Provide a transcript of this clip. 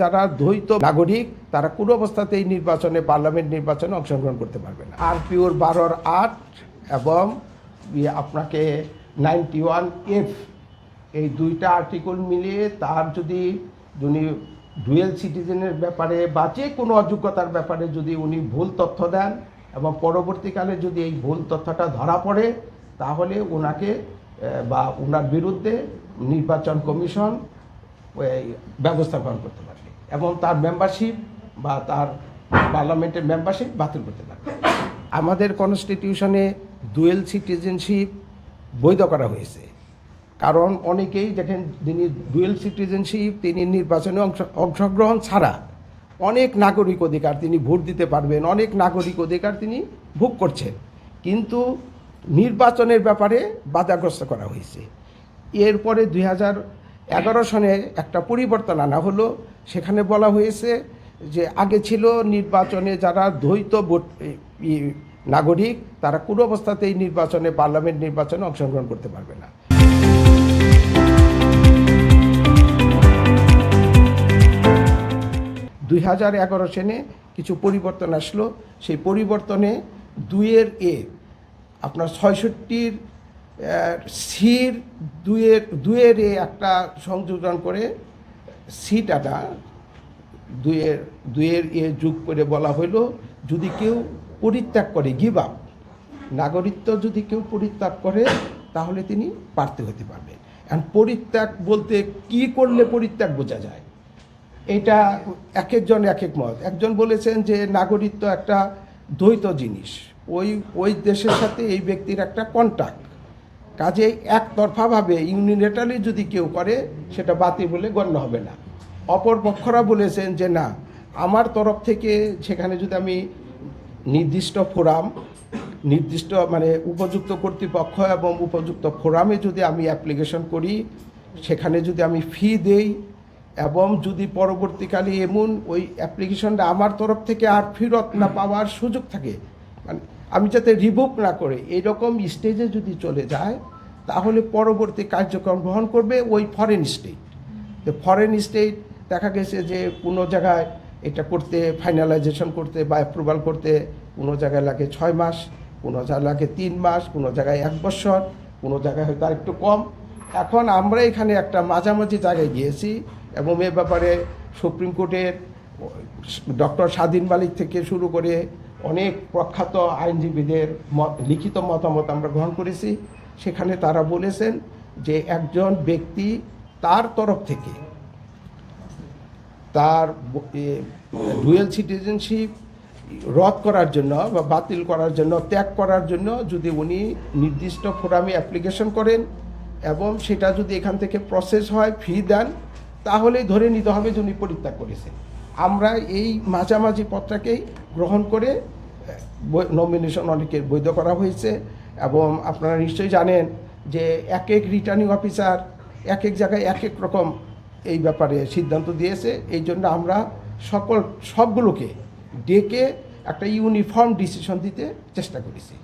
যারা দ্বৈত নাগরিক তারা কোনো অবস্থাতেই নির্বাচনে পার্লামেন্ট নির্বাচনে অংশগ্রহণ করতে পারবে না। আরপিওর 12(8) এবং আপনাকে 91F এই দুইটা আর্টিকেল মিলিয়ে তার যদি উনি ডুয়েল সিটিজেনের ব্যাপারে বা যে কোনো অযোগ্যতার ব্যাপারে যদি উনি ভুল তথ্য দেন এবং পরবর্তীকালে যদি এই ভুল তথ্যটা ধরা পড়ে তাহলে ওনাকে বা ওনার বিরুদ্ধে নির্বাচন কমিশন ব্যবস্থা গ্রহণ করতে পারবে এবং তার মেম্বারশিপ বা তার পার্লামেন্টের মেম্বারশিপ বাতিল করতে পারবে। আমাদের কনস্টিটিউশনে ডুয়েল সিটিজেনশিপ বৈধ করা হয়েছে, কারণ অনেকেই দেখেন যিনি ডুয়েল সিটিজেনশিপ তিনি নির্বাচনে অংশগ্রহণ ছাড়া অনেক নাগরিক অধিকার তিনি ভোট দিতে পারবেন, অনেক নাগরিক অধিকার তিনি ভোগ করছেন, কিন্তু নির্বাচনের ব্যাপারে বাধাগ্রস্ত করা হয়েছে। এরপরে 2011 সনে একটা পরিবর্তন আনা হলো, সেখানে বলা হয়েছে যে আগে ছিল নির্বাচনে যারা দ্বৈত নাগরিক তারা কোনো অবস্থাতেই নির্বাচনে পার্লামেন্ট নির্বাচনে অংশগ্রহণ করতে পারবে না। 2011 সনে কিছু পরিবর্তন আসলো, সেই পরিবর্তনে 2(a) আপনার 66 সির 2(a) একটা সংযোজন করে সিটাটা 2(a) যোগ করে বলা হইল যদি কেউ পরিত্যাগ করে, গিভ আপ, নাগরিকত্ব যদি কেউ পরিত্যাগ করে তাহলে তিনি প্রার্থী হতে পারবেন। এখন পরিত্যাগ বলতে কি করলে পরিত্যাগ বোঝা যায়, এটা এক একজন এক এক মত। একজন বলেছেন যে নাগরিকত্ব একটা দ্বৈত জিনিস, ওই দেশের সাথে এই ব্যক্তির একটা কন্ট্যাক্ট, কাজে একতরফাভাবে ইউনিলেটারালি যদি কেউ করে সেটা বাতিল বলে গণ্য হবে না। অপর পক্ষরা বলেছেন যে না, আমার তরফ থেকে সেখানে যদি আমি নির্দিষ্ট ফোরাম, নির্দিষ্ট মানে উপযুক্ত কর্তৃপক্ষ এবং উপযুক্ত ফোরামে যদি আমি অ্যাপ্লিকেশন করি, সেখানে যদি আমি ফি দেই এবং যদি পরবর্তীকালে এমন ওই অ্যাপ্লিকেশনটা আমার তরফ থেকে আর ফেরত না পাওয়ার সুযোগ থাকে, মানে আমি যাতে রিভোক না করে এইরকম স্টেজে যদি চলে যায় তাহলে পরবর্তী কার্যক্রম গ্রহণ করবে ওই ফরেন স্টেট। তো ফরেন স্টেট দেখা গেছে যে কোনো জায়গায় এটা করতে ফাইনালাইজেশন করতে বা অ্যাপ্রুভাল করতে কোনো জায়গায় লাগে 6 মাস, কোনো জায়গায় লাগে 3 মাস, কোনো জায়গায় 1 বছর, কোনো জায়গায় হয়তো আর একটু কম। এখন আমরা এখানে একটা মাঝামাঝি জায়গায় গিয়েছি এবং এ ব্যাপারে সুপ্রিম কোর্টের ডক্টর স্বাধীন মালিক থেকে শুরু করে অনেক প্রখ্যাত আইনজীবীদের লিখিত মতামত আমরা গ্রহণ করেছি। সেখানে তারা বলেছেন যে একজন ব্যক্তি তার তরফ থেকে তার ডুয়েল সিটিজেনশিপ রদ করার জন্য বা বাতিল করার জন্য, ত্যাগ করার জন্য যদি উনি নির্দিষ্ট ফোরামে অ্যাপ্লিকেশন করেন এবং সেটা যদি এখান থেকে প্রসেস হয়, ফি দেন, তাহলেই ধরে নিতে হবে যে উনি পরিত্যাগ করেছেন। আমরা এই মাঝামাঝি পথটাকেই গ্রহণ করে নমিনেশন অনেকের বৈধ করা হয়েছে। এবং আপনারা নিশ্চয়ই জানেন যে এক এক রিটার্নিং অফিসার এক এক জায়গায় এক এক রকম এই ব্যাপারে সিদ্ধান্ত দিয়েছে। এই জন্য আমরা সবগুলোকে ডেকে একটা ইউনিফর্ম ডিসিশন দিতে চেষ্টা করেছি।